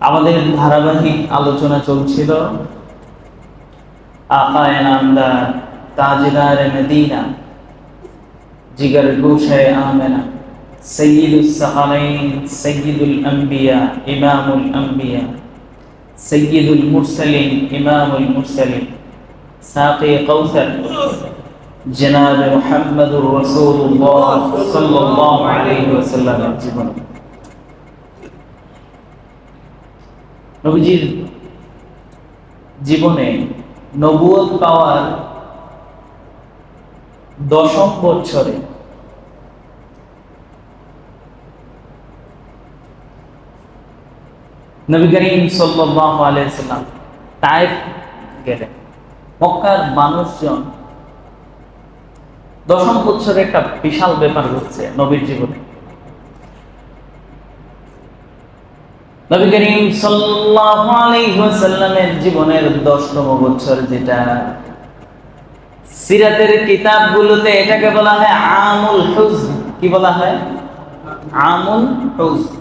আমাদের ধারাবাহিক আলোচনা চলছিল আকায়ে নামদার, তাজদার মদিনা, জিগর গোশায়ে আমেনা, সৈয়দুস সাকালাইন, সৈয়দুল আম্বিয়া, ইমামুল আম্বিয়া, সৈয়দুল মুরসালিন, ইমামুল মুরসালিন, সাকি কাউসার, জনাব মুহাম্মদুর রাসূলুল্লাহ সাল্লাল্লাহু আলাইহি ওয়াসাল্লামের জীবন। নবীজির জীবনে নবুয়ত পাওয়ার 10ম বছরে নবী করিম সাল্লাল্লাহু আলাইহি ওয়াসাল্লাম তায়েফ গেলেন। মক্কার মানুষজন 10ম বছরে একটা বিশাল ব্যাপার ঘটছে নবীর জীবনে। নবী করিম সাল্লাল্লাহু আলাইহি ওয়াসাল্লামের জীবনের 10তম বছর, যেটা সিরাতের কিতাবগুলোতে এটাকে বলা হয় আমুল হুজন। কি বলা হয়? আমুল হুজন,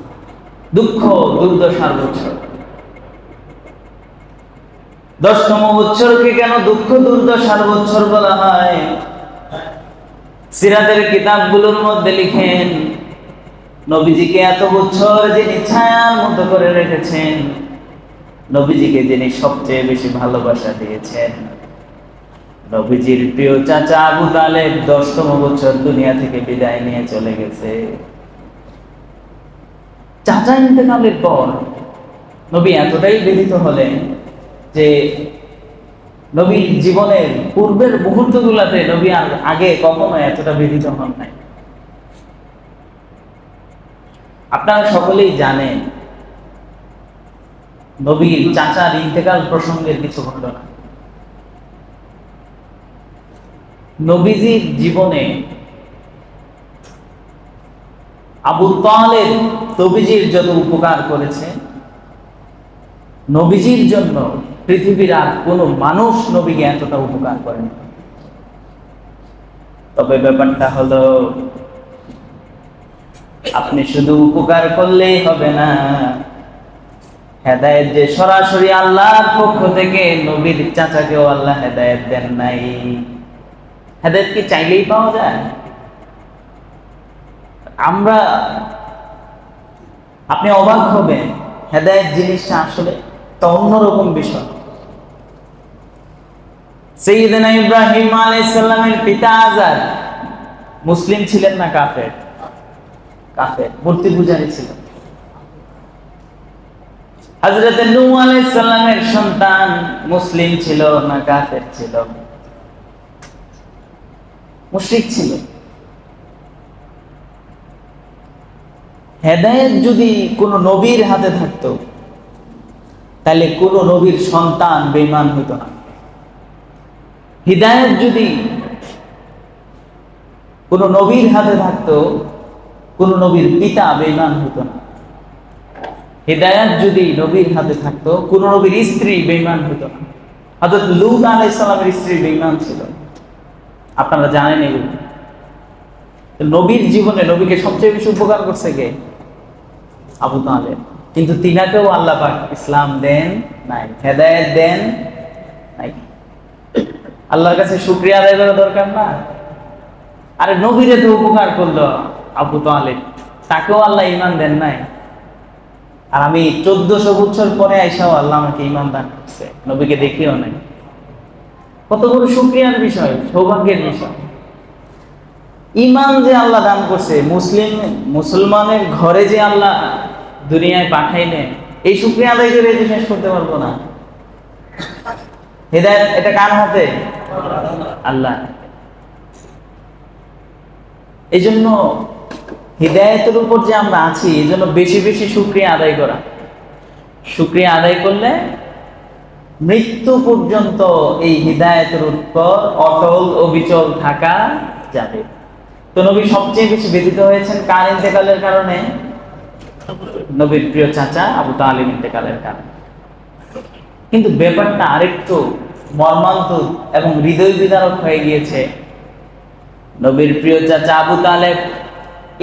দুঃখ দুর্দশার বছর। 10তম বছরকে কেন দুঃখ দুর্দশার বছর বলা হয়? সিরাতের কিতাবগুলোর মধ্যে লিখেন, নবীজিকে এত বছর যিনি ছায়ার মতো করে রেখেছেন, নবীজিকে যিনি সবচেয়ে বেশি ভালোবাসা দিয়েছেন, নবীজির প্রিয় চাচা আবু তালেব 10তম বছর দুনিয়া থেকে বিদায় নিয়ে চলে গেছে। চাচা ইন্তেকালের পর নবী এতটাই ব্যথিত হলেন যে নবীর জীবনের পূর্বের মুহূর্তগুলোতে নবী আর আগে কখনো এতটা ব্যথিত হন নাই। আপনারা সকলেই জানেন নবীর চাচার ইন্তেকাল প্রসঙ্গের কিছু ঘটনা। নবীজির জীবনে আবু তালেব নবীজির যত উপকার করেছে, নবীজির জন্য পৃথিবীর আর কোন মানুষ নবীকে এতটা উপকার করেন। তবে ব্যাপারটা হলো, আপনি শুধু উপকার করলেই হবে না, হেদায়েত যে সরাসরি আল্লাহর পক্ষ থেকে, নবীর চাচাকেও আল্লাহ হেদায়েত দেন নাই। হেদায়েত কি চাইলেই পাওয়া যায়? আপনি অবাক হবেন, হেদায়েত জিনিসটা আসলে একটা অন্যরকম বিষয়। সাইয়্যিদনা ইব্রাহিম আলাইহিস সালামের পিতা আযার মুসলিম ছিলেন না কাফের? কাফের, মূর্তি পূজারী ছিলেন। হযরত নূহ আলাইহিস সালামের সন্তান মুসলিম ছিল না কাফের ছিল? মুশরিক ছিল। হেদায়েত যদি কোন নবীর হাতে থাকতো, তাহলে কোন নবীর সন্তান বেঈমান হইতো না। হিদায়াত যদি কোন নবীর হাতে থাকতো, কোন নবীর পিতা বেঈমান হইতো না। হিদায়াত যদি নবীর হাতে থাকতো, কোন নবীর স্ত্রী বেঈমান হইতো না। হযরত লূত আলাইহিস সালামের স্ত্রী বেঈমান ছিল, আপনারা জানেন এগুলো। নবীর জীবনে নবীকে সবচেয়ে বেশি উপকার করছে কে? আবু তালেব। কিন্তু তিনাকেও আল্লাহ পাক ইসলাম দেন নাই, হেদায়েত দেন নাই। আল্লাহর কাছে শুকরিয়া আদায় করা দরকার না? আরে নবীরে তো উপকার করলো আবু তালেব, তাকেও আল্লাহ ঈমান দেন নাই। আর আমি 1400 বছর পরে আইসাও আল্লাহ আমাকে ঈমান দান করছে, নবীকে দেখিও নাই। কত বড় শুকরিয়ার বিষয়, সৌভাগ্যের বিষয়। ঈমান যে আল্লাহ দান করছে, মুসলমানের ঘরে যে আল্লাহ দুনিয়ায় পাঠাইলেন, এই শুকরিয়া আদায় করে যে শেষ করতে পারবো না। হিদায়াত এটা কার হাতে? আল্লাহ। এই জন্য হিদায়াতের উপর যে আমরা আছি, এই জন্য বেশি বেশি শুকরিয়া আদায় করা। শুকরিয়া আদায় করলে মৃত্যু পর্যন্ত এই হিদায়াতের উপর অটল অবিচল থাকা যাবে। তো নবী সবচেয়ে বেশি ব্যথিত হয়েছেন কার ইন্তেকালের কারণে? নবীর প্রিয় চাচা আবু তালেব ইন্তেকালের কারণে। কিন্তু ব্যাপারটা আরেকটু মর্মান্তিক এবং হৃদয় বিদারক হয়ে গিয়েছে। নবীর প্রিয় চাচা আবু তালেব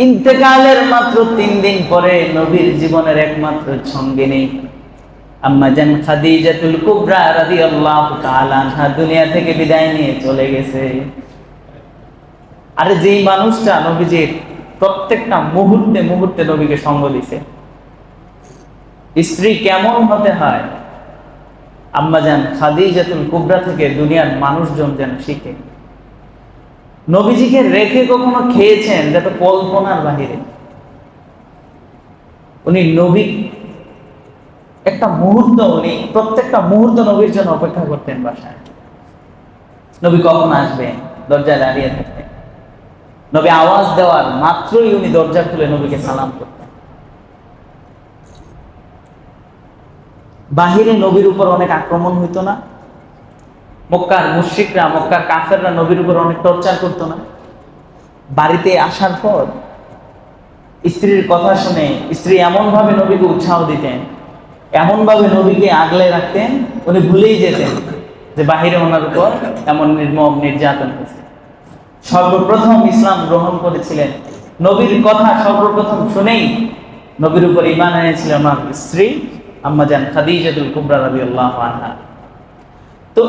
ইন্তেকালের মাত্র 3 দিন পরে নবীর জীবনের একমাত্র সঙ্গিনী আম্মা জান খাদিজাতুল কুবরা রাদিয়াল্লাহু তাআলা আনহা দুনিয়া থেকে বিদায় নিয়ে চলে গেছে। আরে যেই মানুষটা নবীজির প্রত্যেকটা মুহূর্তে মুহূর্তে নবীকে সঙ্গ দিছে, স্ত্রী কেমন হতে হয় আম্মা জান খাদিজাতুল কুবরা থেকে দুনিয়ার মানুষজন যেন শিখে। নবীজিকে রেখে কখনো খেয়েছেন যত কল্পনার বাহিরে। উনি নবী একটা মুহূর্ত, উনি প্রত্যেকটা মুহূর্ত নবীর জন্য অপেক্ষা করতেন বাসায়। নবী কখন আসবেন দরজায় দাঁড়িয়ে থাকতেন। নবী আওয়াজ দেওয়ার মাত্রই উনি দরজা খুলে নবীকে সালাম করতেন। বাহিরে নবীর উপর অনেক আক্রমণ হইতো না? মক্কার মুশরিকরা, মক্কার কাফেররা নবীর উপর অনেক টর্চার করতো না? বাড়িতে আসার পর স্ত্রীর কথা শুনে স্ত্রী এমন ভাবে নবীকে উৎসাহ দিতেন, এমন ভাবে নবীকে আগলে রাখতেন, উনি ভুলেই যেতেন যে বাহিরে ওনার উপর এমন নির্মম নির্যাতন হয়েছে। সর্বপ্রথম ইসলাম গ্রহণ করেছিলেন, নবীর কথা সর্বপ্রথম শুনেই নবীর উপর ঈমান এনেছিলেন ওনার স্ত্রী আম্মা জান খাদিজাতুল কুবরা রাদিয়াল্লাহু আনহা। তো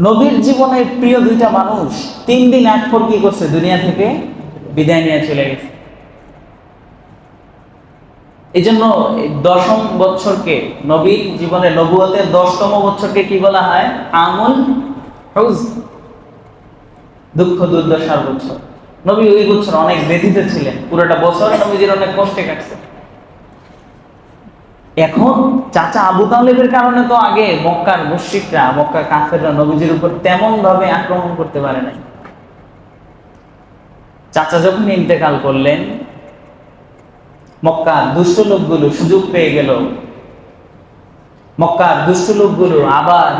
নবীর জীবনের প্রিয় দুইটা মানুষ 3 দিন আগ পর কি করছে? দুনিয়া থেকে বিদায় নিয়ে চলে গেছে। এই জন্য 10ম বছরকে নবীর জীবনে, নবুয়তের 10তম বছরকে কি বলা হয়? আমুল হুজন, দুঃখ দুর্দশার বছর। নবী ওই বছর অনেক ব্যথিত ছিলেন, পুরোটা বছর নবীজির অনেক কষ্টে কাটছে। এখন চাচা আবু তালেবের কারণে তো আগে মক্কার মুশরিকরা, মক্কার কাফেররা নবীজির উপর তেমন ভাবে আক্রমণ করতে পারে নাই। চাচা যখন ইন্তেকাল করলেন, মক্কার দুষ্ট লোকগুলো সুযোগ পেয়ে গেল। মক্কার দুষ্ট লোকগুলো আবার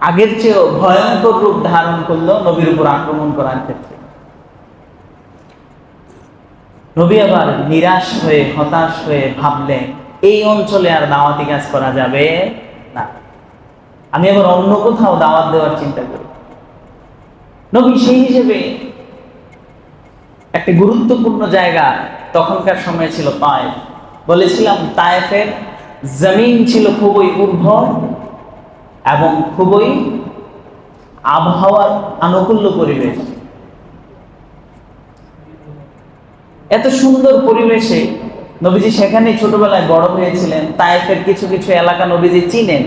আগের চেয়েও ভয়ঙ্কর রূপ ধারণ করলো নবীর উপর আক্রমণ করার ক্ষেত্রে। নবী আবার নিরাশ হয়ে, হতাশ হয়ে ভাবলেন এই অঞ্চলে আর দাওয়াতি কাজ করা যাবে না, আমি আবার অন্য কোথাও দাওয়াত দেওয়ার চিন্তা করি। নবী সেই হিসেবে একটা গুরুত্বপূর্ণ জায়গা তখনকার সময় ছিল তায়েফ। বলেছিলাম তায়েফের জমিন ছিল খুবই উর্বর এবং খুবই আবহাওয়ার আনুকূল্য পরিবেশ। এত সুন্দর পরিবেশে নবীজি সেখানে ছোটবেলায় বড় হয়েছিলেন। তায়েফের কিছু কিছু এলাকা নবীজি চিনেন।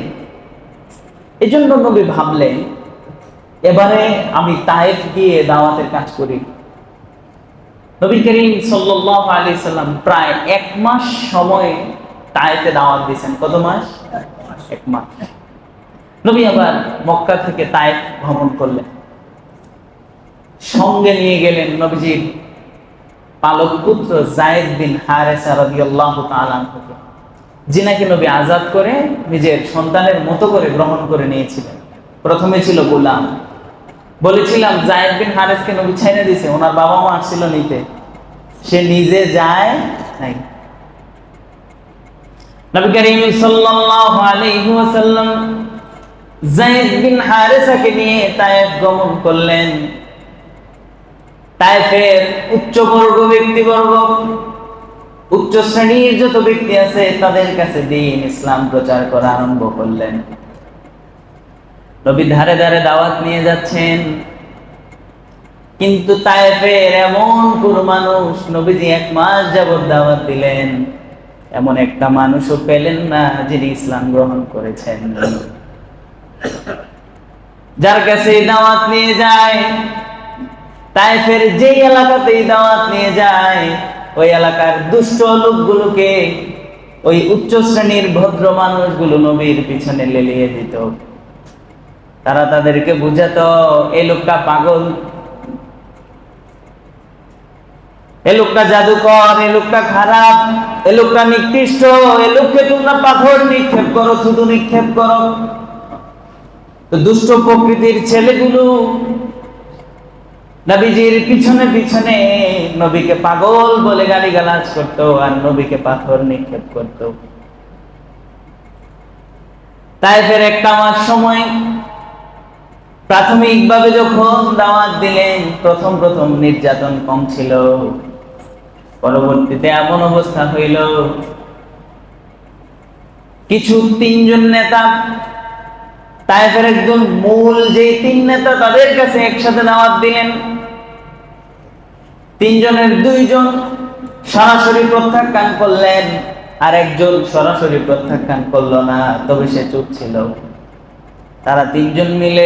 এজন্য নবী ভাবলেন এবারে আমি তায়েফ গিয়ে দাওয়াতের কাজ করি। নবী করিম সাল্লাল্লাহু আলাইহি সাল্লাম প্রায় 1 মাস সময় তায়েফে দাওয়াত দিয়েছেন। কত মাস? 1 মাস। নবী আবার মক্কা থেকে তায়েফ ভ্রমণ করলেন। সঙ্গে নিয়ে গেলেন নবীজির পালক পুত্র যায়েদ বিন হারেসা রাদিয়াল্লাহু তাআলা আনহুকে, যিনাকে নবী আজাদ করে নিজের সন্তানের মতো করে গ্রহণ করে নিয়েছিলেন। প্রথমে ছিল গোলাম। বলেছিলাম যায়েদ বিন হারেসকে নবী ছাইড়া দিয়েছে, ওনার বাবা মা আসছিল নিতে, সে নিজে যায় নাই। নবী করিম সাল্লাল্লাহু আলাইহি ওয়াসাল্লাম যায়েদ বিন হারেসাকে নিয়ে তায়েফ গমন করলেন। তায়েফের উচ্চবর্গ ব্যক্তিবর্গ, উচ্চ শ্রেণীর যত ব্যক্তি আছে তাদের কাছে দ্বীন ইসলাম প্রচার করা আরম্ভ করলেন। নবী ধারে ধারে দাওয়াত নিয়ে যাচ্ছেন, কিন্তু তায়েফের এমন কোন মানুষ, নবীজি 1 মাস যাবত দাওয়াত দিলেন, এমন একটা মানুষও পেলেন না যিনি ইসলাম গ্রহণ করেছেন, যার কাছে দাওয়াত নিয়ে যায়। তায়েফের যে এলাকাতেই দাওয়াত নিয়ে যায়, ওই এলাকার দুষ্ট লোকগুলোকে, ওই উচ্চ শ্রেণীর ভদ্র মানুষগুলো নবীর পিছনে লেলিয়ে দিত। তারা তাদেরকে বুঝাতো এই লোকটা পাগল, এই লোকটা জাদুকর, এই লোকটা খারাপ, এই লোকটা নিকৃষ্ট, এই লোককে তোমরা পাথর নিক্ষেপ করো, থুতু নিক্ষেপ করো। তো দুষ্ট প্রকৃতির ছেলেগুলো নবীজির পিছনে পিছনে নবীকে পাগল বলে গালিগালাজ করতো আর নবীকে পাথর নিক্ষেপ করতো। তায়েফের 1 মাস সময় প্রাথমিকভাবে যখন দাওয়াত দিলেন, প্রথম প্রথম নির্যাতন কম ছিল, পরবর্তীতে এমন অবস্থা হইল কিছু তিনজন নেতা তায়েফের একদম মূল যে তিন নেতা তাদের কাছে একসাথে দাওয়াত দিলেন। তিনজনের দুইজন সরাসরি প্রত্যাখ্যান করলেন, আর একজন সরাসরি প্রত্যাখ্যান করলো না, তবে সে চুপ ছিল। তারা তিনজন মিলে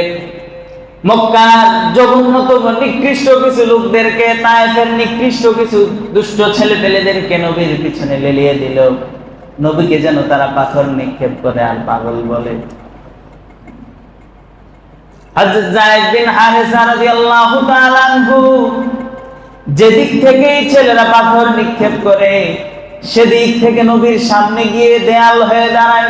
মক্কার জঘন্যতম নিকৃষ্ট কিছু লোকদেরকে, তায়েফের নিকৃষ্ট কিছু দুষ্ট ছেলেপেলেদেরকে নবীর পিছনে লেলিয়ে দিল। নবীকে যেন তারা পাথর নিক্ষেপ করে আর পাগল বলে। হযরত যায়েদ বিন হারেসা রাদিয়াল্লাহু তাআলা আনহু যেদিক থেকে ছেলেরা পাথর নিক্ষেপ করে সেদিক থেকে নবীর সামনে গিয়ে দেয়াল হয়ে দাঁড়ায়।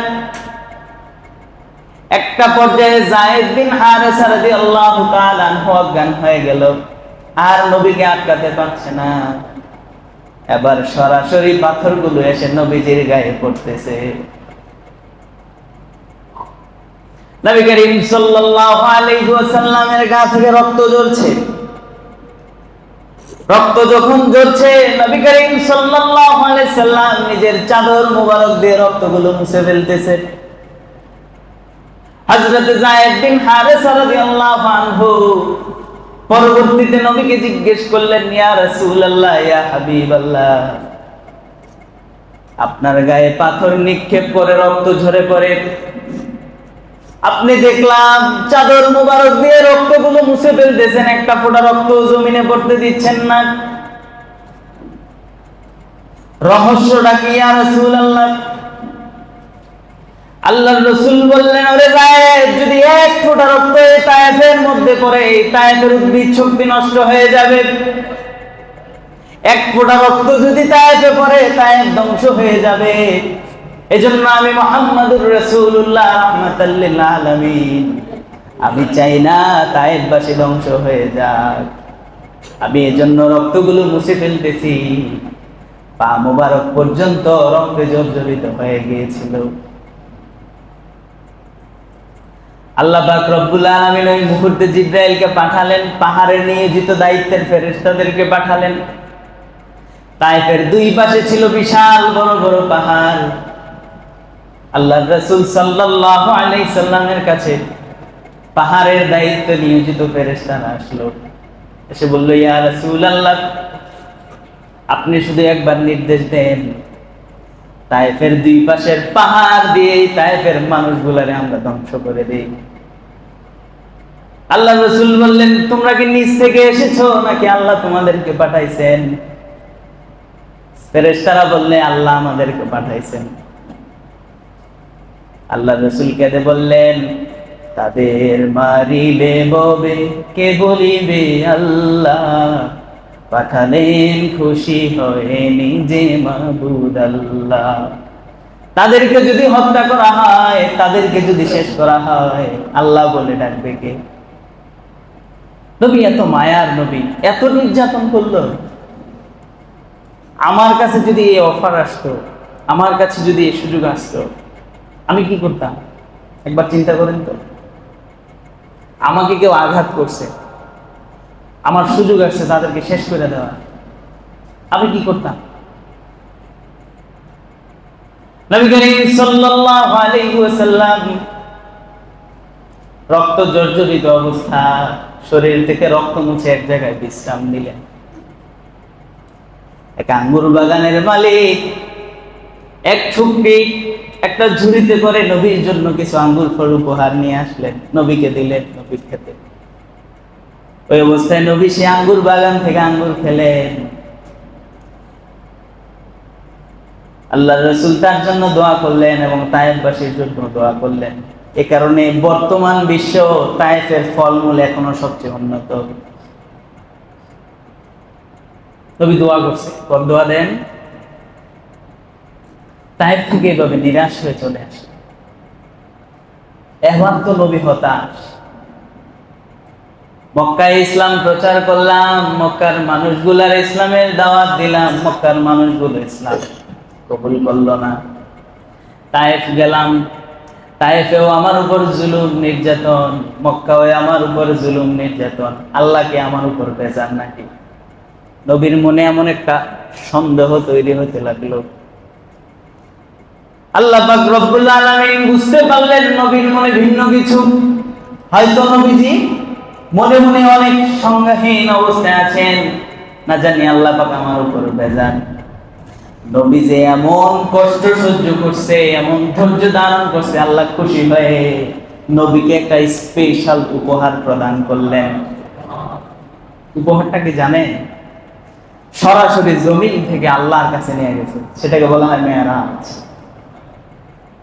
একটা পর্যায়ে যায়েদ বিন হারেসা রাদিয়াল্লাহু তাআলা আনহু অজ্ঞান হয়ে গেল, আর নবীকে আটকাতে পারছে না। এবার সরাসরি পাথরগুলো এসে নবীজির গায়ে পড়তেছে। নবী করিম সাল্লাল্লাহু আলাইহি ওয়াসাল্লামের গা থেকে রক্ত ঝরছে। রক্ত যখন ঝরছে, নবী করিম সাল্লাল্লাহু আলাইহি সাল্লাম নিজের চাদর মোবারক দিয়ে রক্তগুলো মুছে ফেলতেছে। হযরত যায়েদ বিন হারেসা রাদিয়াল্লাহু আনহু পরবর্তীতে নবীকে জিজ্ঞেস করলেন, ইয়া রাসূলুল্লাহ, ইয়া হাবিবাল্লাহ, আপনার গায়ে পাথর নিক্ষেপ করে রক্ত ঝরে পড়ে, আপনি দেখলাম চাদর মোবারক দিয়ে রক্তগুলো মুছে ফেলতেছেন, একটা ফোঁটা রক্ত জমিনে পড়তে দিচ্ছেন না, রহস্যটা কি ইয়া রাসূলুল্লাহ? আল্লাহর রাসূল বললেন, ওরে যায়েদ, যদি এক ফোঁটা রক্ত এই তায়েফের মধ্যে পড়ে, এই তায়েফের উদ্ভিদ শক্তি নষ্ট হয়ে যাবে। এক ফোঁটা রক্ত যদি তায়েফে পড়ে, তায়েফ ধ্বংস হয়ে যাবে। এজন্য আমি মুহাম্মাদুর রাসূলুল্লাহ রাহমাতাল লিল আলামিন, আমি চাই না তায়েফবাসী ধ্বংস হয়ে যাক। আমি এজন্য রক্তগুলো মুছে ফেলতেছি। পা মোবারক পর্যন্ত রক্তে জর্জরিত হয়ে গিয়েছিল। আল্লাহ পাক রব্বুল আলামিন ওই মুহূর্তে জিবরাইলকে পাঠালেন, পাহাড়ের নিয়োজিত দায়িত্বের ফেরেশতাদেরকে পাঠালেন। তায়েফের দুই পাশে ছিল বিশাল বড় বড় পাহাড়। আল্লাহর রাসূল সাল্লাল্লাহু আলাইহি সাল্লামের কাছে পাহাড়ের দায়িত্ব নিয়োজিত ফেরেশতারা আসলো, এসে বলল, ইয়া রাসূলুল্লাহ, আপনি শুধু একবার নির্দেশ দেন, তায়েফের দুই পাশের পাহাড় দিয়ে তায়েফের মানুষগুলারে আমরা ধ্বংস করে দেই। আল্লাহ রাসূল বললেন, তোমরা কি নিজ থেকে এসেছো নাকি আল্লাহ তোমাদেরকে পাঠাইছেন? ফেরেশতারা বললেন, আল্লাহ আমাদেরকে পাঠাইছেন। আল্লাহ রাসূল কেঁদে বললেন, তাদের মারিবে ববে কে বলিবে আল্লাহ, পাঠালেন খুশি হয়ে নিজে মাবুদ আল্লাহ। তাদেরকে যদি হত্যা করা হয়, তাদেরকে যদি শেষ করা হয়, আল্লাহ বলে ডাকবে কে? নবী এত মায়ার নবী, এত নির্যাতন করলো। আমার কাছে যদি এই অফার আসতো, আমার কাছে যদি এই সুযোগ আসতো, আমি কি করতাম? একবার চিন্তা করেন তো। আমাকে কেউ আঘাত করছে, আমার সুযোগ আসছে তাদেরকে শেষ করে দেওয়া, আমি কি করতাম? নবী করিম সাল্লাল্লাহু আলাইহি ওয়াসাল্লাম রক্ত জর্জরিত অবস্থা, শরীর থেকে রক্ত মুছে এক জায়গায় বিশ্রাম নিলেন। এক আঙ্গুর বাগানের মালিক এক ছুপি একটা ঝুড়িতে করে নবীর জন্য কিছু আঙ্গুর ফল উপহার নিয়ে আসলেন, নবীকে দিলেন, নবী খেতে। ওই অবস্থায় নবী সে আঙ্গুর বাগান থেকে আঙ্গুর খেলেন। আল্লাহর রাসূল তার জন্য দোয়া করলেন এবং তায়েফবাসীর জন্য দোয়া করলেন। এ কারণে বর্তমান বিশ্ব তায়েফের ফলমূল এখনো সবচেয়ে উন্নত। নবী দোয়া করছে, দোয়া দেন, তায়েফ থেকে এভাবে নিরাশ হয়ে চলে আসে। এবার তো নবী হতাশ। মক্কায় ইসলাম প্রচার করলাম, মক্কার মানুষগুলার ইসলামের দাওয়াত দিলাম, মক্কার মানুষগুলো ইসলাম কবুল করলো না। তায়েফ গেলাম, তায়েফেও আমার উপর জুলুম নির্যাতন, মক্কাও আমার উপর জুলুম নির্যাতন, আল্লাহকে আমার উপর বেজার নাকি? নবীর মনে এমন একটা সন্দেহ তৈরি হতে লাগলো। আল্লাহ পাক রব্বুল আলামিন বুঝতে পারলেন নবীর মনে ভিন্ন কিছু, হয়তো নবীজি মনে মনে অনেক সংজ্ঞাহীন অবস্থায় আছেন, না জানি আল্লাহ পাক আমার উপর বেজার। নবী যে এমন কষ্ট সহ্য করছে, এমন ধৈর্য ধারণ করছে, আল্লাহ খুশি হয়ে নবীকে একটা স্পেশাল উপহার প্রদান করলেন। উপহারটা কি জানেন? সরাসরি জমিন থেকে আল্লাহর কাছে নিয়ে গেছে, সেটাকে বলা হয় মেরাজ।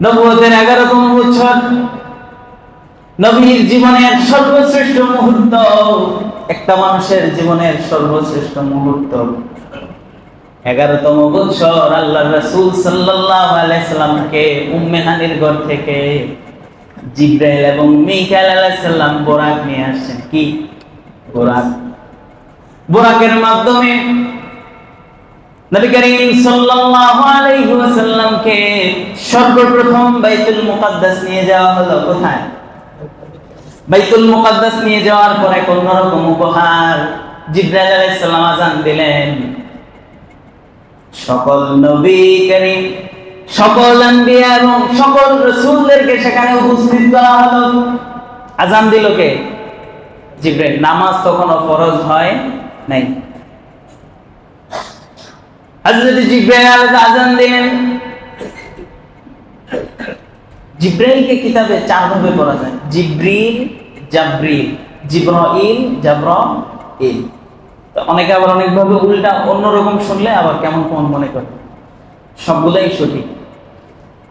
নবুয়তের 11তম বছর, নবীর জীবনের সর্বশ্রেষ্ঠ মুহূর্ত, একটা মানুষের জীবনের সর্বশ্রেষ্ঠ মুহূর্ত। 11তম বছর আল্লাহর রাসূল সাল্লাল্লাহু আলাইহি সাল্লামকে উম্মে হানির ঘর থেকে জিবরাইল এবং মিকাইল আলাইহিস সালাম বোরাক নিয়ে আসছেন। কি বোরাক? বোরাকের মাধ্যমে নবী করিম সাল্লাল্লাহু আলাইহি ওয়াসাল্লামকে সর্বপ্রথম বাইতুল মুকাদ্দাস নিয়ে যাওয়া হলো। কোথায়? বাইতুল মুকাদ্দাস নিয়ে যাওয়ার পরে কোন রকম উপহার, জিবরাইল আলাইহিস সালাম আযান দিলেন। সকল নবী করিম, সকল আম্বিয়া এবং সকল রাসূলদেরকে সেখানে উপস্থিত করা হলো। আযান দিল কে? জিবরাইল। নামাজ তখনও ফরজ হয় নাই। হযরত জিবরাইল আযান দিলেন। জিবরাইলকে কিতাবে 4 ভাবে পড়া যায়: জিবরিল, জাবরিল, জিবরাইল, জাবরাইল। তো অনেকে আবার অনেকভাবে উল্টা অন্যরকম শুনলে আবার কেমন কেমন মনে করে। সবগুলাই সঠিক,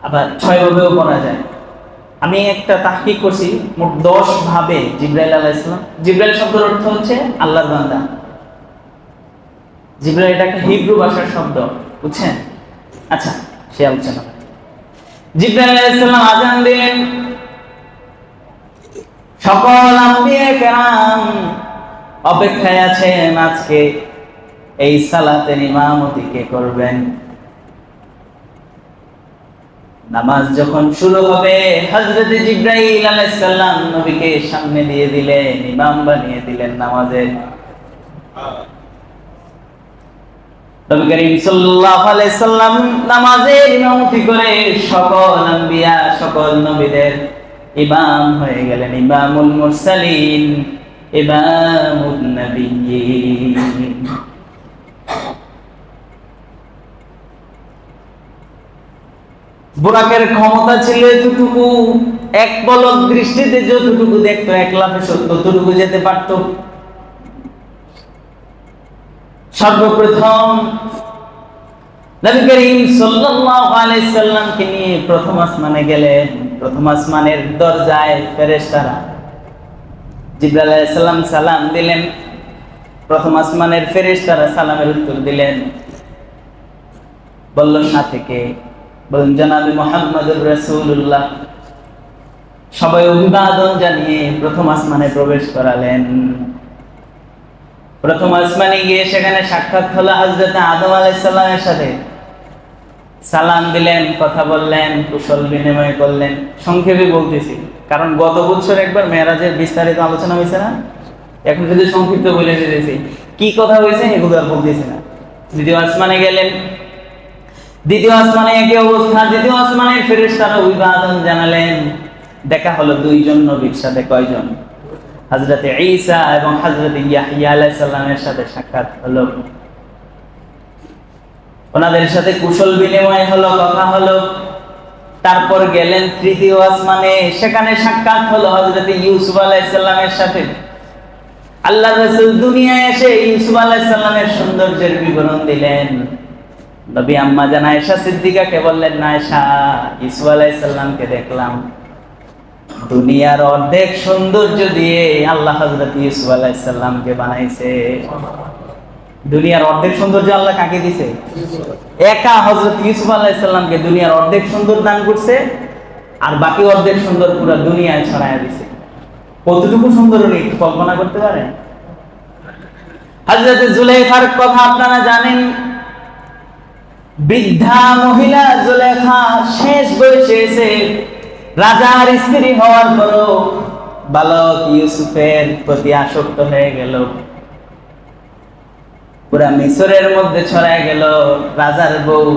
আবার 6 ভাবেও পড়া যায়। আমি একটা তাহকিক করছি, মোট 10 ভাবে জিবরাইল আলাইহিস সালাম। জিবরাইল শব্দের অর্থ হচ্ছে আল্লাহর বান্দা। জিবরাইল এটা একটা হিব্রু ভাষার শব্দ, বুঝছেন? আচ্ছা, সে আলোচনা। জিবরাইল আলাইহিস সালাম আযান দিলেন। সকল আম্বিয়া কেরাম অপেক্ষায় আছেন আজকে এই সালাতের ইমামতি কে করবেন। নামাজ যখন শুরু হবে, হযরত জিবরাইল আলাইহিস সালাম নবীকে সামনে দিয়ে দিলেন, ইমাম বানিয়ে দিলেন নামাজের। নবী করিম সাল্লাল্লাহু আলাইহি সাল্লাম নামাজের ইমামতি করে সকল আম্বিয়া, সকল নবীদের ইমাম হয়ে গেলেন। ইমামুল মুরসালিন, ইমামুন নবিয়্যিন। বুরাকের ক্ষমতা ছিল এতটুকু, এক পলক দৃষ্টিতে যতটুকু দেখতো, এক লাফে ততটুকু যেতে পারত। সর্বপ্রথম নবী করিম সাল্লাল্লাহু আলাইহি সাল্লামকে নিয়ে প্রথম আসমানে গেলেন। প্রথম আসমানের দরজায় ফেরেশতারা, জিবরাইল আলাইহিস সালাম সালাম দিলেন। প্রথম আসমানের ফেরেশতারা সালামের উত্তর দিলেন। বলল সাথে কে? বলেন জনাবে মুহাম্মদুর রাসূলুল্লাহ। সবাই অভিবাদন জানিয়ে প্রথম আসমানে প্রবেশ করালেন। প্রথম আসমানে গিয়ে সেখানে সাক্ষাৎ হলো হযরত আদম আলাইহিস সালামের সাথে। সালাম দিলেন, কথা বললেন, কুশল বিনিময় করলেন। সংক্ষেপে বলতেছি, কারণ গত বছর একবার মেরাজের বিস্তারিত আলোচনা হয়েছে না, এখন যদি সংক্ষিপ্ত বলে দিতেছি কি কথা হয়েছে, এগুলো আর বলতেছি না। দ্বিতীয় আসমানে গেলেন। দ্বিতীয় আসমানে একই অবস্থা। দ্বিতীয় আসমানের ফেরেশতারা অভিবাদন জানালেন। দেখা হলো 2 জন নবীর সাথে। কয়জন? হযরত ঈসা এবং হযরত ইয়াহইয়া আলাইহিস সালামের সাথে সাক্ষাৎ হলো। ওনাদের সাথে কুশল বিনিময় হলো, কথা হলো। তারপর গেলেন তৃতীয় আসমানে। সেখানে সাক্ষাৎ হলো হযরত ইউসুফ আলাইহিস সালামের সাথে। আল্লাহর রাসূল দুনিয়ায় এসে ইউসুফ আলাইহিস সালামের সৌন্দর্যের বিবরণ দিলেন। নবী আম্মা জান আয়েশা সিদ্দিকাকে বললেন, না আয়েশা, ইউসুফ আলাইহিস সালামকে দেখলাম, দুনিয়ার অর্ধেক সৌন্দর্য দিয়ে আল্লাহ হযরত ইউসুফ আলাইহিস সালামকে বানাইছে। দুনিয়ার অর্ধেক সৌন্দর্য আল্লাহ কাকে দিয়েছে? একা হযরত ইউসুফ আলাইহিস সালামকে দুনিয়ার অর্ধেক সুন্দর দান করছে, আর বাকি অর্ধেক সুন্দর পুরো দুনিয়ায় ছড়ায়া দিয়েছে। কতটুকু সুন্দর উনি একটু কল্পনা করতে পারেন? হযরত জুলাইখার কথা আপনারা জানেন। বৃদ্ধা মহিলা জুলেখা শেষ বয়সে এসে রাজার স্ত্রী হওয়ার পরও বালক ইউসুফের প্রতি আসক্ত হয়ে গেল। পুরা মিশরের মধ্যে ছড়ায় গেল রাজার বউ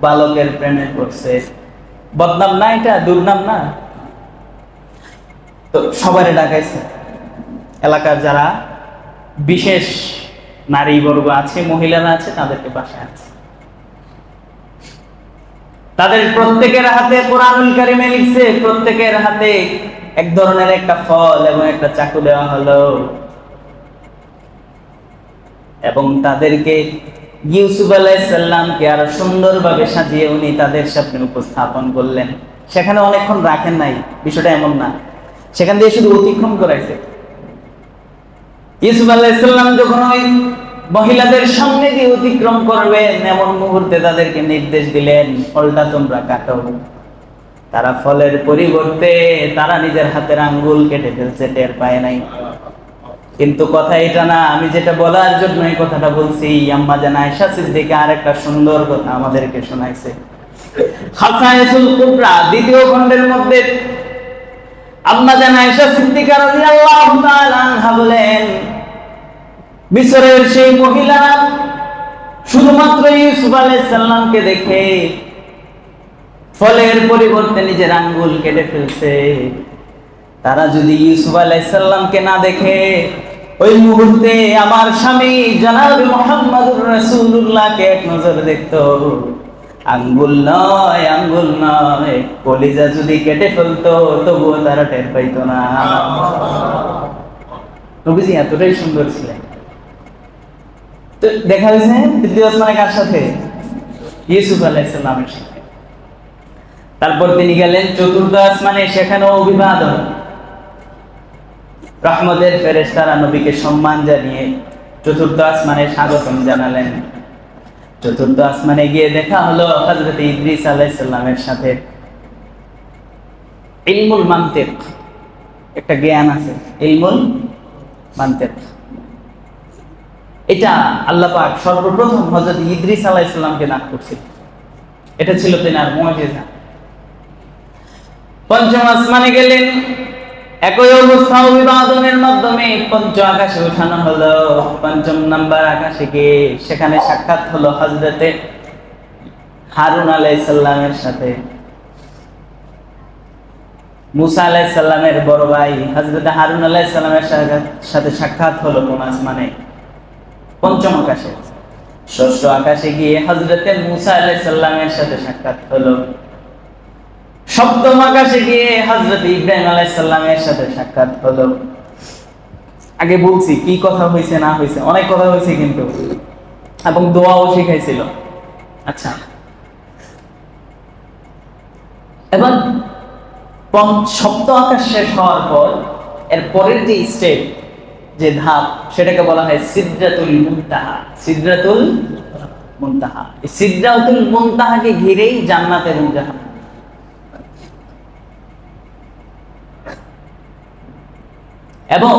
বালকের প্রেমে পড়ছে। বদনাম না, এটা দুর্নাম না? তো সবারে ডাকাইছে, এলাকার যারা বিশেষ নারী বর্গ আছে, মহিলারা আছে, তাদেরকে বাসায় আছে। তাদের প্রত্যেকের হাতে কোরআনুল কারীমে লিখছে, প্রত্যেকের হাতে এক ধরনের একটা ফল এবং একটা চাকু দেওয়া হলো, এবং তাদেরকে ইউসুফ আলাইহিস সালামকে আরো সুন্দরভাবে সাজিয়ে উনি তাদের সামনে উপস্থাপন করলেন। সেখানে অনেকক্ষণ রাখেন নাই, বিষয়টা এমন না, সেখান দিয়ে শুধু অতিক্রম করাইছে। ইউসুফ আলাইহিস সালাম যখন ওই মহিলাদের সামনে দিয়ে অতিক্রম করবেন, এমন মুহূর্তে তাদেরকে নির্দেশ দিলেন, ফলটা তোমরা কাটো। তারা ফলের পরিবর্তে তারা নিজের হাতের আঙ্গুল কেটে ফেলছে, টের পায় নাই। কিন্তু কথা এটা না, আমি যেটা বলার জন্য এই কথাটা বলছি, আম্মা জান আয়েশা সিদ্দিকা আরেকটা সুন্দর কথা আমাদেরকে শোনাইছে। খাসায়েসুল কুবরা দ্বিতীয় খণ্ডের মধ্যে আম্মা জান আয়েশা সিদ্দিকা রাদিয়াল্লাহু তাআলা আনহা বলেন, মিশরের সেই মহিলারা শুধুমাত্র ইউসুফ আলাইহিস সালামকে দেখে ফলের পরিবর্তে নিজের আঙ্গুল কেটে ফেলছে। তারা যদি ইউসুফ আলাইহিস সালামকে না দেখে ওই মুহূর্তে আমার স্বামী জনাব মুহাম্মদুর রাসূলুল্লাহকে এক নজর দেখতো, আঙ্গুল নয়, আঙ্গুল নয়, কলিজা যদি কেটে ফেলতো তবুও তারা টের পাইতো না। নবীজি এতটাই সুন্দর ছিলেন। তো দেখা হয়েছে তৃতীয় আসমানে কার সাথে? ইউসুফ আলাইহিস সালামের সাথে। তারপর তিনি গেলেন চতুর্থ আসমানে, সেখানেও অভিবাদন। রহমতের ফেরেশতারা নবীকে সম্মান জানিয়ে চতুর্থ আসমানে স্বাগতম জানালেন। চতুর্থ আসমানে গিয়ে দেখা হলো হযরত ইদ্রিস আলাইহিস সালামের সাথে। ইলমুল মানতিক একটা জ্ঞান আছে, ইলমুল মানতিক। এটা আল্লাহ পাক সর্বপ্রথম হযরত ইদ্রিস আলাইহিস সালামকে দান করছিলেন। এটা ছিল তিনার মুজিজা। পঞ্চম আসমানে গেলেন, একই অবস্থা, অভিবাদনের মাধ্যমে পঞ্চম আকাশে উঠানো হলো। পঞ্চম নাম্বার আকাশে গিয়ে সেখানে সাক্ষাৎ হলো হযরতে হারুন আলাইহিস সালামের সাথে। মুসা আলাইহিস সালামের বড় ভাই হযরতে হারুন আলাইহিস সালামের সাথে সাক্ষাৎ হলো কোন আসমানে? পঞ্চম আকাশে। ষষ্ঠ আকাশে গিয়ে হযরতে মুসা আলাইহিস সালামের সাথে সাক্ষাৎ হলো। সপ্তম আকাশে গিয়ে হযরত ইব্রাহিম আলাইহিস সালামের সাথে সাক্ষাৎ হলো। আগে বলছি কি কথা হয়েছে না হয়েছে, অনেক কথা হয়েছে কিন্তু, এবং দোয়াও শিখাইছিল। আচ্ছা, এবার সপ্তম আকাশ শেষ হওয়ার পর এর পরের যে স্টেপ, যে ধাপ, সেটাকে বলা হয় সিদরাতুল মুনতাহা। সিদরাতুল মুনতাহা, এই সিদরাতুল মুনতাহাকে ঘিরেই জান্নাত এবং জাহান্নাম। এবং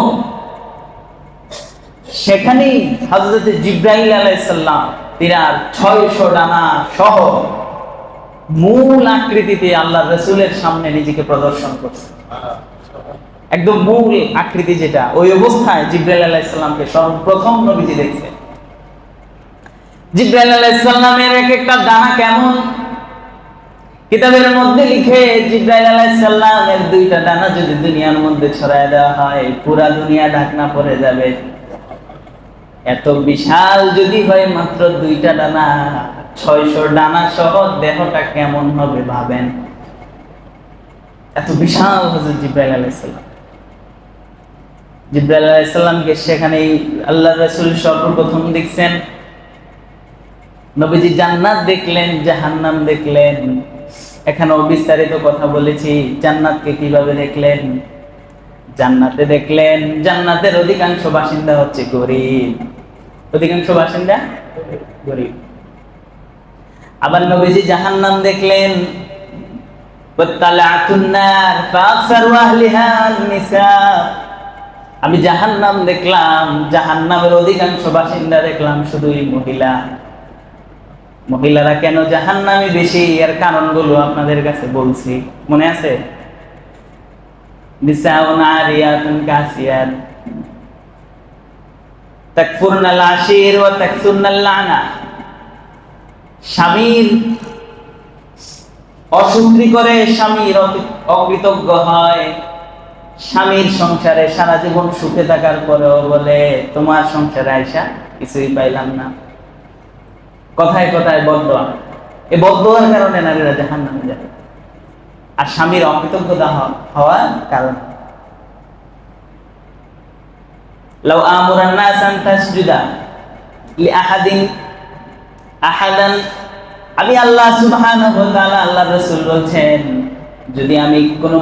সেখানেই হযরত জিবরাইল আলাইহিস সালাম তিনার 600 ডানা সহ মূল আকৃতিতে আল্লাহর রাসূলের সামনে নিজেকে প্রদর্শন করছে। একদম মূল আকৃতি যেটা, ওই অবস্থায় জিবরাইল আলাইহিস সালামকে সর্বপ্রথম নবীজি দেখছে। জিবরাইল আলাইহিস সালামের এক একটা ডানা কেমন, কিতাবের মধ্যে লিখে জিবরাইল আলাইহিস সালামের দুইটা ডানা যদি দুনিয়ার মধ্যে ছড়ায় দেওয়া হয়, পুরা দুনিয়া ঢাকনা পড়ে যাবে। এত বিশাল যদি হয় মাত্র দুইটা ডানা, 600 ডানা সহ দেহটা কেমন হবে ভাবেন। এত বিশাল হযরত জিবরাইল আলাইহিস সালাম। জিবরাইল আলাইহিস সালামকে সেখানেই আল্লাহর রাসূল সর্বপ্রথম দেখছেন। নবীজি জান্নাত দেখলেন, জাহান্নাম দেখলেন। এখানেও বিস্তারিত কথা বলেছি। জান্নাতকে কিভাবে দেখলেন? জান্নাতে দেখলেন জান্নাতের অধিকাংশ বাসিন্দা হচ্ছে গরীব, অধিকাংশ বাসিন্দা গরীব। আবার নবীজি জাহান্নাম দেখলেন, ওয়াতালাতুন নার ফাকসারু আহলিহা নিসা। আমি জাহান্নাম দেখলাম, জাহান্নামের অধিকাংশ বাসিন্দা দেখলাম শুধুই মহিলা। মহিলারা কেন জাহান্নামী বেশি, এর কারণগুলো আপনাদের কাছে বলছি, মনে আছে? নিসাউন আরিয়াতুন কাসিয়াত তাকফুরনাল আশির ওয়া তাকসুরনাল লানা। স্বামীর অশুকরি করে স্বামীর অকৃতজ্ঞ হয়, স্বামীর সংসারে সারা জীবন সুখে থাকার পরেও বলে তোমার সংসারে আইসা কিছুই পাইলাম না। কথায় কথায় বদদোয়া। এই বদদোয়ার কারণে নারীরা জাহান্নামে যায়, আর স্বামীর অকৃতজ্ঞতা হওয়ার কারণে। লাউ আমুরান নাস আন তাসজুদা লিআহাদিন আহাদান, আমি আল্লাহ সুবহানাহু ওয়া তাআলা, আল্লাহর রাসূল বলছেন, যদি আমি কোনো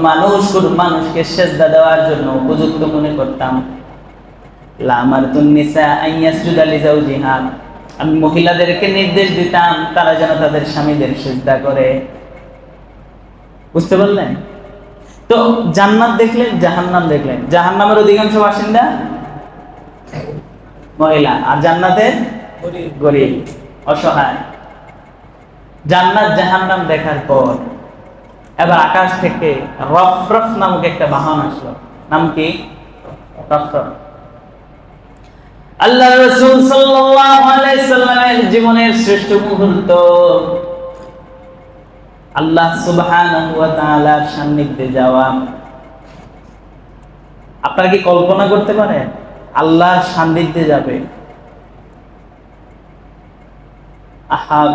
মানুষকে সেজদা দেওয়ার জন্য উপযুক্ত মনে করতাম, লা আমারতুন নিসা আন ইয়াসজুদা লিজাওজিহা, আমি মহিলাদেরকে নির্দেশ দিতাম তারা যেন তাদের স্বামীদের সেজদা করে। বুঝতে পারলেন? তো জান্নাত দেখলেন, জাহান্নাম দেখলেন। জাহান্নামের অধিকাংশ বাসিন্দা মহিলা, আর জান্নাতের গরীব, অসহায়। জান্নাত জাহান্নাম দেখার পর এবার আকাশ থেকে রফরফ নামক একটা বাহন আসলো। নাম কি? রফরফ। আল্লাহ রাসূল সাল্লাল্লাহু আলাইহি সাল্লামের জীবনের শ্রেষ্ঠ মুহূর্ত, আল্লাহ সুবহানাহু ওয়া তাআলার সান্নিধ্যে যাওয়া। আপনারা কি কল্পনা করতে পারেন আল্লাহর সান্নিধ্যে যাবে?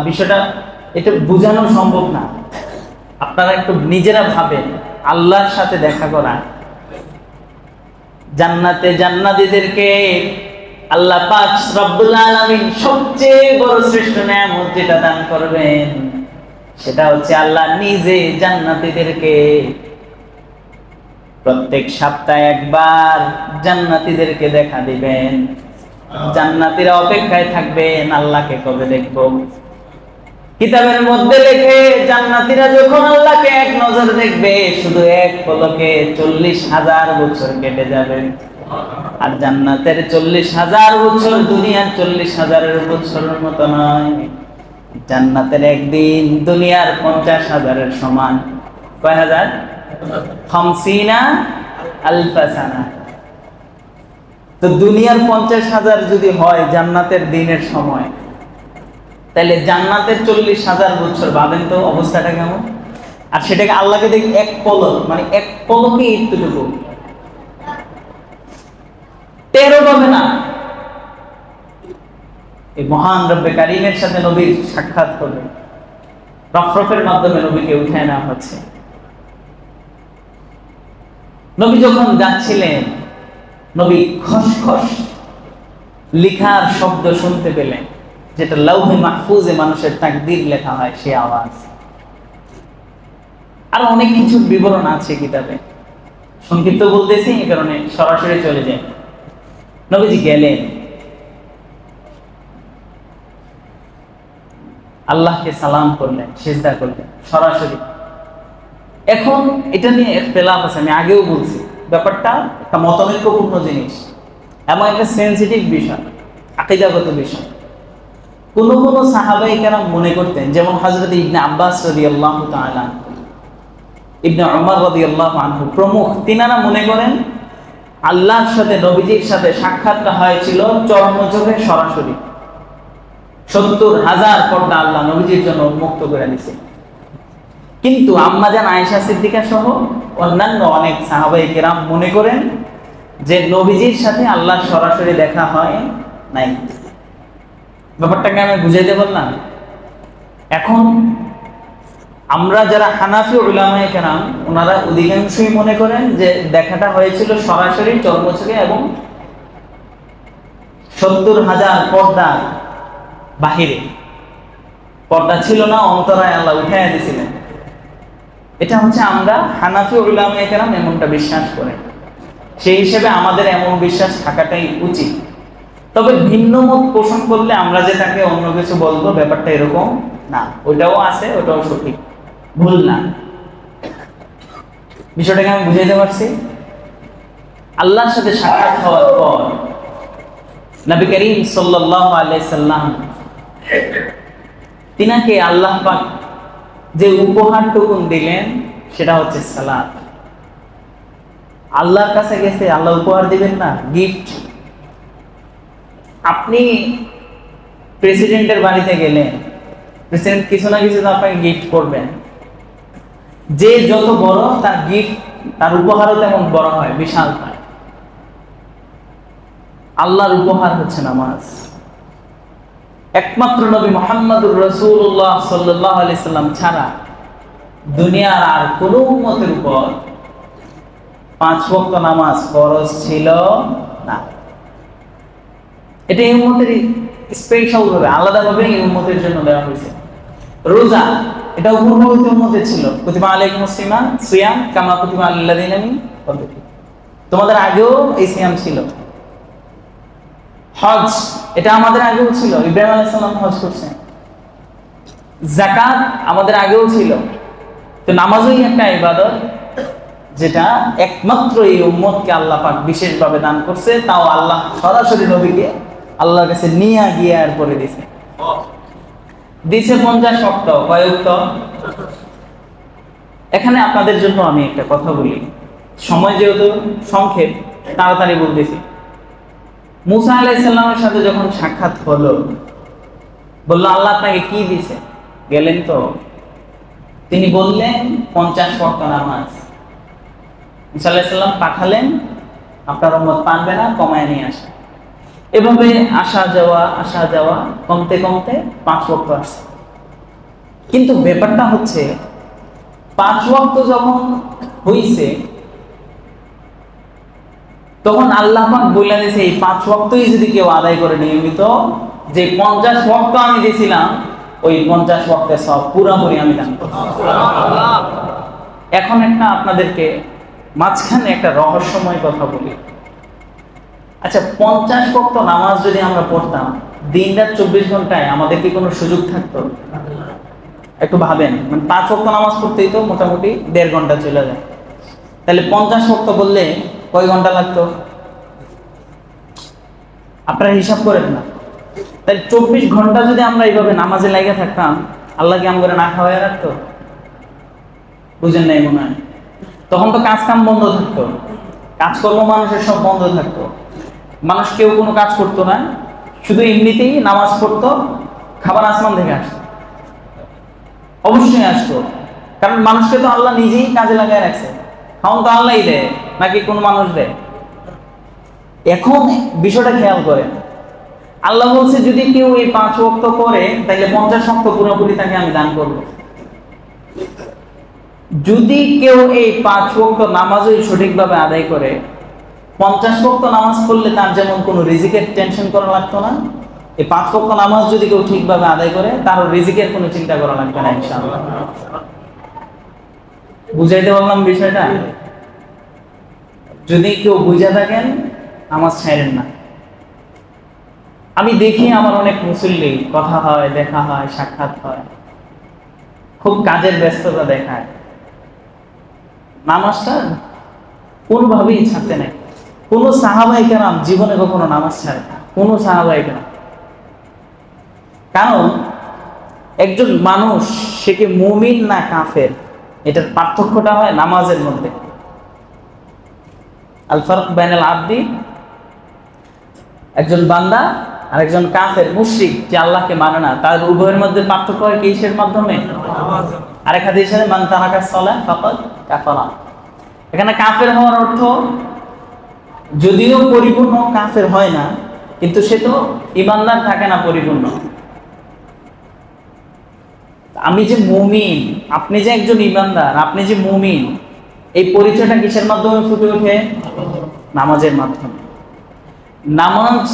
বিষয়টা এটা বোঝানো সম্ভব না। আপনারা একটু নিজেরা ভাবেন, আল্লাহর সাথে দেখা করা। জান্নাতে জান্নাতীদেরকে আল্লাহ পাক রব্বুল আলামিন সবচেয়ে বড় শ্রেষ্ঠ নেয়ামত যেটা দান করবেন, সেটা হচ্ছে আল্লাহ নিজে জান্নাতীদেরকে প্রত্যেক সপ্তাহে একবার জান্নাতীদেরকে দেখা দিবেন। জান্নাতীরা অপেক্ষায় থাকবেন আল্লাহকে কবে দেখব। কিতাবের মধ্যে লেখে, জান্নাতীরা যখন আল্লাহকে এক নজর দেখবে, শুধু এক পলকে 40,000 বছর কেটে যাবে। আর জান্নাতের 40,000 বছর দুনিয়ার 40,000 বছরের মতো নয়। জান্নাতের একদিন দুনিয়ার 50,000 সমান। কয় হাজার? 50,000 সানা। তো দুনিয়ার 50,000 যদি হয় জান্নাতের দিনের সময়, তাহলে জান্নাতের 40,000 বছর, ভাবেন তো অবস্থাটা কেমন। আর সেটাকে আল্লাহকে দেখি এক পলক, মানে এক পলকে একটুটুকু টেরও পাবে না। এই মহান রব্বে কারীমের সাথে নবীর সাক্ষাৎ হবে, রফরফের মাধ্যমে নবীকে উঠায় নেওয়া হচ্ছে। নবী যখন যাচ্ছিলেন, নবী খসখস লিখার শব্দ শুনতে পেলেন, যেটা লাউহে মাহফুজে মানুষের তাকদীর লেখা হয়, সে আওয়াজ। আর অনেক কিছুর বিবরণ আছে কিতাবে, সংক্ষিপ্ত বলতেছি এই কারণে সরাসরি চলে যায়। নবীজি গেলেন, আল্লাহকে সালাম করলেন, সিজদা করলেন সরাসরি। এখন এটা নিয়ে ইখতিলাফ আছে, আমি আগেও বলছি, ব্যাপারটা একটা মতনৈক্যপূর্ণ জিনিস এবং একটা সেনসিটিভ বিষয়, আকীদাগত বিষয়। কোন কোন সাহাবায়ে কেরাম মনে করতেন, যেমন হযরত ইবনে আব্বাস রাদিয়াল্লাহু তাআলা, ইবনে উমর রাদিয়াল্লাহু আনহু প্রমুখ, তিনারা মনে করেন আল্লাহর সাথে নবীজির সাথে সাক্ষাৎটা হয়েছিল চর্মচোখে সরাসরি। 70,000 পর্দা আল্লাহ নবীজির জন্য উন্মুক্ত করে দিয়েছে। কিন্তু আম্মা জান আয়েশা সিদ্দিকা সহ অন্যান্য অনেক সাহাবায়ে কেরাম মনে করেন যে নবীজির সাথে আল্লাহ সরাসরি দেখা হয় নাই। ব্যাপারটাকে আমি বুঝাইতে পারলাম? এখন আমরা যারা হানাফি উলামায়ে কেরাম, ওনারা অধিকাংশই মনে করেন যে দেখাটা হয়েছিল সরাসরি চর্মচোখে এবং 70,000 পর্দা বাহিরে। পর্দা ছিল না, অন্তরায় আল্লাহ উঠাইয়া দিয়েছিলেন। এটা হচ্ছে আমরা হানাফি উলামায়ে কেরাম এমনটা বিশ্বাস করেন। সেই হিসেবে আমাদের এমন বিশ্বাস থাকাটাই উচিত। তবে ভিন্ন মত পোষণ করলে আমরা যে তাকে অন্য কিছু বলবো, ব্যাপারটা এরকম না। ওইটাও আছে, ওটাও সঠিক, ভুল না। বিষয়টাকে আমি বুঝাইতে পারছি? আল্লাহর সাথে সাক্ষাৎ হওয়ার পর নবী করিম সাল্লাল্লাহু আলাইহি সাল্লাম তিনাকে আল্লাহ পাক যে উপহারটুকু দিলেন, সেটা হচ্ছে সালাত। আল্লাহর কাছে গেছে, আল্লাহ উপহার দিবেন না? গিফট। আপনি প্রেসিডেন্টের বাড়িতে গেলেন, প্রেসিডেন্ট কিছু না কিছু তো আপনাকে গিফট করবেন। যে যত বড় তার গিফট, তার উপহারও তেমন বড় হয়, বিশাল হয়। আল্লাহর উপহার হচ্ছে নামাজ। একমাত্র নবী মুহাম্মদুর রাসূলুল্লাহ সাল্লাল্লাহু আলাইহি সাল্লাম ছাড়া দুনিয়ার আর কোন উম্মতের উপর 5 ওয়াক্ত নামাজ ফরজ ছিল না। এটা এই উম্মতের স্পেশাল ভাবে, আলাদা ভাবে এই উম্মতের জন্য দেওয়া হয়েছে। রোজা, এটা পূর্ববর্তী উম্মতের ছিল, কুতিবা আলাইকুমুস সিয়াম কামা কুতিবা আলাল লাযিনা মিন ক্বাবলিকুম, তোমাদের আগেও এই সিয়াম ছিল। হজ, এটা আমাদের আগেও ছিল, ইব্রাহিম আলাইহিস সালাম হজ করছেন। যাকাত আমাদের আগেও ছিল। তো নামাজই একটা ইবাদত যেটা একমাত্র এই উম্মতকে আল্লাহ পাক বিশেষভাবে দান করছে, তাও আল্লাহ সরাসরি নবীকে আল্লাহর কাছে নিয়ে গিয়ে আর পরে দিয়েছে। 50 ওয়াক্ত, কয় ওয়াক্ত? এখানে আপনাদের জন্য আমি একটা কথা বলি, সময় যেহেতু সংক্ষেপ, তাড়াতাড়ি বলতেছি। মুসা আলাইহিস সালামের সাথে যখন সাক্ষাৎ হলো, বললো আল্লাহ আপনাকে কি দিয়েছে? গেলেন তো, তিনি বললেন 50 ওয়াক্ত নামাজ। মুসা আলাইহিস সালাম পাঠালেন, আপনার উম্মত পারবে না, কমায় নিয়ে আসে। এভাবে আসা যাওয়া কমতে কমতে 5 ওয়াক্ত আসছে। কিন্তু ব্যাপারটা হচ্ছে 5 ওয়াক্ত যখন হইছে, তখন আল্লাহ পাক বলে দিয়েছে এই 5 ওয়াক্তই যদি কেউ আদায় করে নিয়মিত, যে 50 ওয়াক্ত আমি দিয়েছিলাম ওই 50 ওয়াক্তের সব পুরোপুরি আমি দান করব। এখন একটা আপনাদেরকে মাঝখানে একটা রহস্যময় কথা বলি। আচ্ছা, 50 ওয়াক্ত নামাজ যদি আমরা পড়তাম দিন রাত 24 ঘন্টায়, আমাদের কি কোনো সুযোগ থাকতো? একটু ভাবেন, মানে 5 ওয়াক্ত নামাজ পড়তেই তো মোটামুটি 1.5 ঘন্টা চলে যায়। তাহলে 50 ওয়াক্ত বললে কয় ঘন্টা লাগতো? আপনারা হিসাব করেন না। তাহলে 24 ঘন্টা যদি আমরা এইভাবে নামাজে লেগে থাকতাম, আল্লাহ কি আমাদের না খাওয়াই রাখতো? বুঝেন নাই মনে হয়। তখন তো কাজ কাম বন্ধ থাকতো, কাজকর্ম মানুষের সব বন্ধ থাকতো, মানুষ কেউ কোনো কাজ করতো না, শুধু এমনিতেই নামাজ পড়তো, খাবার আসমান থেকে আসতো, অবশ্যই আসতো। কারণ মানুষকে তো আল্লাহ নিজেই কাজে লাগায় রাখছে, খাওয়ান তো আল্লাহই দেয়, নাকি কোন মানুষ দেয়? এখন বিষয়টা খেয়াল করেন, আল্লাহ বলছে যদি কেউ এই 5 ওয়াক্ত করে তাহলে 50 ওয়াক্ত পুরোপুরি তাকে আমি দান করব। যদি কেউ এই 5 ওয়াক্ত নামাজই সঠিকভাবে আদায় করে, 50 ওয়াক্ত নামাজ পড়লে তার যেমন কোনো রিজিকের টেনশন করা লাগতো না, এই 5 ওয়াক্ত নামাজ যদি কেউ ঠিকভাবে আদায় করে, তার রিজিকের কোনো চিন্তা করা লাগবে না ইনশাআল্লাহ। বুঝাইতে পারলাম বিষয়টা? যদি কেউ বুঝে থাকেন, নামাজ ছাড়েন না। আমি দেখি আমার অনেক মুসল্লি, কথা হয়, দেখা হয়, সাক্ষাৎ হয়, খুব কাজের ব্যস্ততা দেখায়, নামাজটা কোনোভাবেই ছাড়তে নাই। কোন সাহাবায়ে কেরাম জীবনে কখনো নামাজ ছাড়ে না, কোন সাহাবায়ে কেরাম। কারণ একজন মানুষ সে কি মুমিন না কাফের, এটার পার্থক্যটা হয় নামাজের মধ্যে। আল ফারক বাইনাল আবদি, একজন বান্দা আর একজন কাফের মুশরিক যে আল্লাহকে মানে না, তার উভয়ের মধ্যে পার্থক্য হয় কিসের মাধ্যমে? আরেক হাদিসে মান তারাকা সালাহ ফাকাদ কাফারা। এখানে কাফের হওয়ার অর্থ, যদিও পরিপূর্ণ কাফের হয় না, কিন্তু সে তো ঈমানদার থাকে না পরিপূর্ণ। আমি যে মুমিন, আপনি যে একজন ঈমানদার, আপনি যে মুমিন, এই পরিচয়টা কিসের মাধ্যমে ফুটে ওঠে? নামাজের মাধ্যমে। নামাজ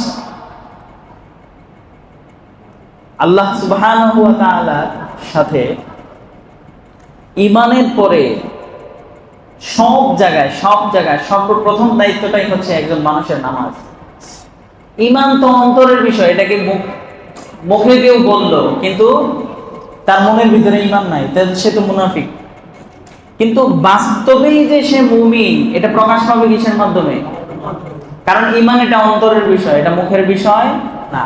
আল্লাহ সুবহানাহু ওয়া তাআলার সাথে ঈমানের পরে সব জায়গায় সর্বপ্রথম দায়িত্বটাই হচ্ছে একজন মানুষের নামাজ। ঈমান তো অন্তরের বিষয়, এটাকে মুখে কেউ বললো কিন্তু তার মনের ভিতরে ঈমান নাই, তাহলে সে তো মুনাফিক। কিন্তু বাস্তবেই যে সে মুমিন, এটা প্রকাশ পাবে কিসের মাধ্যমে? কারণ ঈমান এটা অন্তরের বিষয়, এটা মুখের বিষয় না।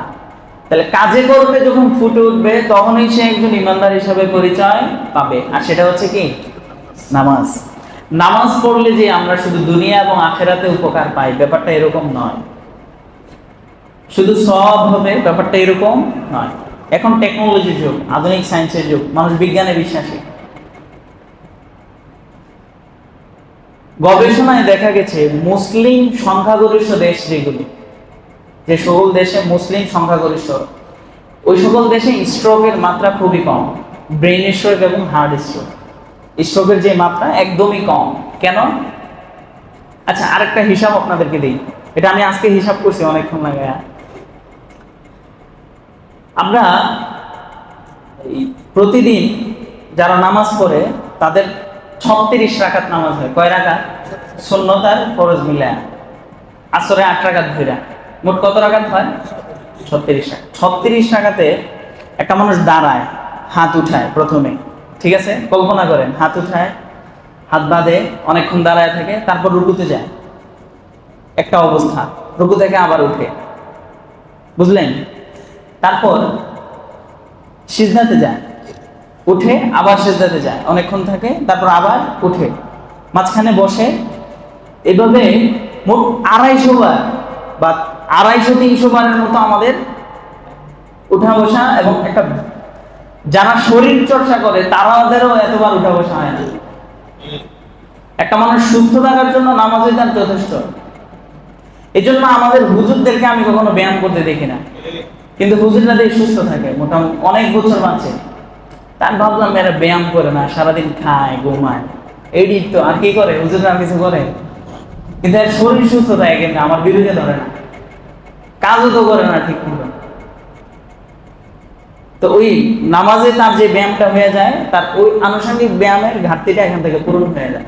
তাহলে কাজে করবে যখন ফুটে উঠবে, তখনই সে একজন ঈমানদার হিসাবে পরিচয় পাবে। আর সেটা হচ্ছে কি? নামাজ। নামাজ পড়লে যে আমরা শুধু দুনিয়া এবং আখিরাতে উপকার পাই, ব্যাপারটা এরকম নয়। শুধু সওয়াব হবে, ব্যাপারটা এরকম নয়। এখন টেকনোলজির যুগ, আধুনিক সায়েন্সের যুগ, মানুষ বিজ্ঞানে বিশ্বাসী। গবেষণায় দেখা গেছে মুসলিম সংখ্যাগরিষ্ঠ দেশ যেগুলো, যে সকল দেশে মুসলিম সংখ্যাগরিষ্ঠ, ওই সকল দেশে স্ট্রোকের মাত্রা খুবই কম। ব্রেন স্ট্রোক এবং হার্ট স্ট্রোক, স্ট্রোকের যে মাত্রা একদমই কম। কেন? আচ্ছা, আরেকটা হিসাব আপনাদেরকে দিই, এটা আমি আজকে হিসাব করছি অনেকক্ষণ লাগে। আমরা প্রতিদিন যারা নামাজ পড়ে তাদের 36 রাকাত নামাজ হয়। কয় রাকাত? সুন্নত আর ফরজ মিলে আসরে 8 রাকাত ধরে মোট কত রাকাত হয়? 36 রাকাত। 36 রাকাতে একটা মানুষ দাঁড়ায়, হাত উঠায় প্রথমে, ঠিক আছে? কল্পনা করেন, হাত উঠায়, হাত বাঁধে, অনেকক্ষণ দাঁড়ায় থাকে, তারপর রুকুতে যায়, একটা অবস্থা, রুকু থেকে আবার উঠে, বুঝলেন? তারপর সিজদাতে যায়, উঠে আবার সিজদাতে যায়, অনেকক্ষণ থাকে, তারপর আবার উঠে, মাঝখানে বসে। এভাবে মোট 250 বার বা 250-300 বারের মতো আমাদের উঠা বসা। এবং একটা যারা শরীর চর্চা করে তারাদেরও এতবার উঠা বসা হয় না। একটা মানুষ সুস্থ থাকার জন্য নামাজই তার যথেষ্ট। এই জন্য আমাদের হুজুরদেরকে আমি কখনো ব্যায়াম করতে দেখি না, কিন্তু হুজুররা দেখি সুস্থ থাকে, মোটামুটি অনেক বছর বাঁচে। তার ভাবলাম এরা ব্যায়াম করে না, সারাদিন খায় ঘুমায়, এডিট তো আর কি করে, হুজুররা আর কিছু করে? কিন্তু এর শরীর সুস্থ থাকে, কিন্তু আমার বিরুদ্ধে ধরে না, কাজও তো করে না ঠিক মতো। তো ওই নামাজে তার যে ব্যায়ামটা হয়ে যায়, তার ওই আনুষঙ্গিক ব্যায়ামের ঘাটতিটা এখান থেকে পূরণ হয়ে যায়।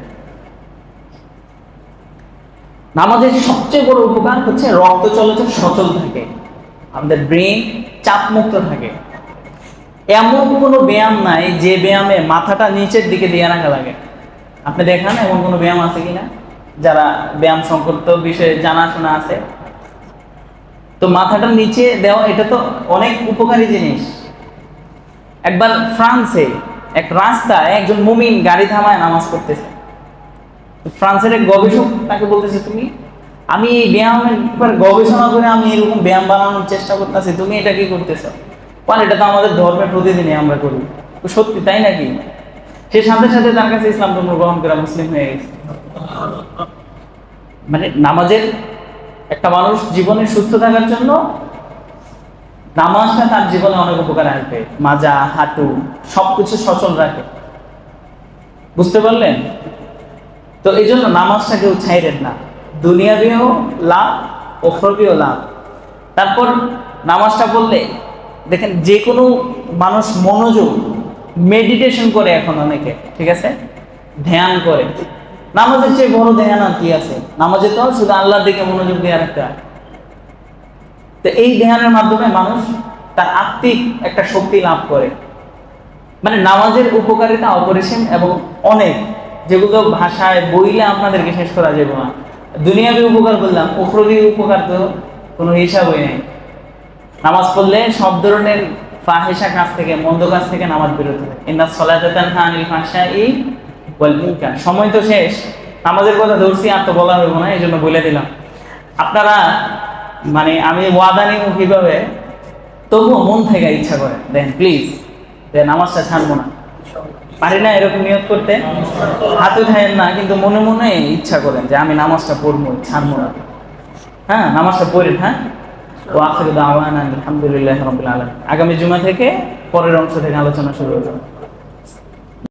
নামাজের সবচেয়ে বড় উপকার হচ্ছে রক্ত চলাচল সচল থাকে, আমাদের ব্রেন চাপ মুক্ত থাকে। এমন কোনো ব্যায়াম নাই যে ব্যায়ামে মাথাটা নিচের দিকে দিয়ে রাখা লাগে। আপনি দেখান এমন কোনো ব্যায়াম আছে কিনা, যারা ব্যায়াম সংক্রান্ত বিষয়ে জানাশোনা আছে। তো মাথাটা নিচে দেওয়া এটা তো অনেক উপকারী জিনিস। একবার ফ্রান্সে এক রাস্তায় একজন মুমিন গাড়ি থামায় নামাজ পড়তেছে। ফ্রান্সের এক গবেষক তাকে বলতেছে, তুমি, আমি এই ব্যায়ামের ব্যাপারে গবেষণা করে আমি এরকম ব্যায়াম বানানোর চেষ্টা করতেছি, তুমি এটা কি করতেছো? কারণ এটা তো আমাদের ধর্মে প্রতিদিনই আমরা করি। তো সত্যি তাই নাকি? সে সাথে সাথে তার কাছে ইসলাম ধর্ম গ্রহণ করে মুসলিম হয়ে গেছে। মানে নামাজের, একটা মানুষ জীবনে সুস্থ থাকার জন্য নামাজটা তার জীবনে অনেক উপকার আসবে। মাজা, হাঁটু সবকিছু সচল রাখে, বুঝতে পারলেন? তো এই জন্য নামাজটা কেউ ছাইরেন না, দুনিয়াবিও লাভ, উখরাবিও লাভ। তারপর নামাজটা পড়লে দেখেন যে কোনো মানুষ মনোযোগ, মেডিটেশন করে এখন অনেকে, ঠিক আছে, ধ্যান করে। নামাজের চেয়ে বড় ধ্যান আর কি আছে? নামাজে তো শুধু আল্লাহর দিকে মনোযোগ দেওয়ার একটা। তো এই ধ্যানের মাধ্যমে মানুষ তার আত্মিক একটা শক্তি লাভ করে। মানে নামাজের উপকারিতা অপরিসীম এবং অনেক, যেগুলো ভাষায় বইলে আপনাদেরকে শেষ করা যাবে না। দুনিয়াবী উপকার বললাম, উখরাবী উপকার তো কোনো হিসাবই নেই। নামাজ পড়লে সব ধরনের ফাহিশা কাজ থেকে, মন্দ কাজ থেকে নামাজ বিরত থাকে। ইন্নাস সালাতা তানহা আনিল ফাহশাই ওয়াল মুনকার। সময় তো শেষ, নামাজের কথা ধরছি আর তো বলা হইব না, এই জন্য বলে দিলাম। আপনারা, মানে আমি ওয়াদা নিব কিভাবে, তবুও মন থেকে ইচ্ছা করে দেন প্লিজ, যে নামাজটা ছাড়বো না। পারি না এরকম নিয়ত করতে, হাত উঠায়েন না, কিন্তু মনে মনে ইচ্ছা করেন যে আমি নামাজটা পড়বো, ছাড়বো না। হ্যাঁ, নামাজটা পড়েন। হ্যাঁ, ওয়া আখিরু দাওয়ানা আলহামদুলিল্লাহি রাব্বিল আলামিন। আগামী জুমা থেকে পরের অংশ থেকে আলোচনা শুরু হবে।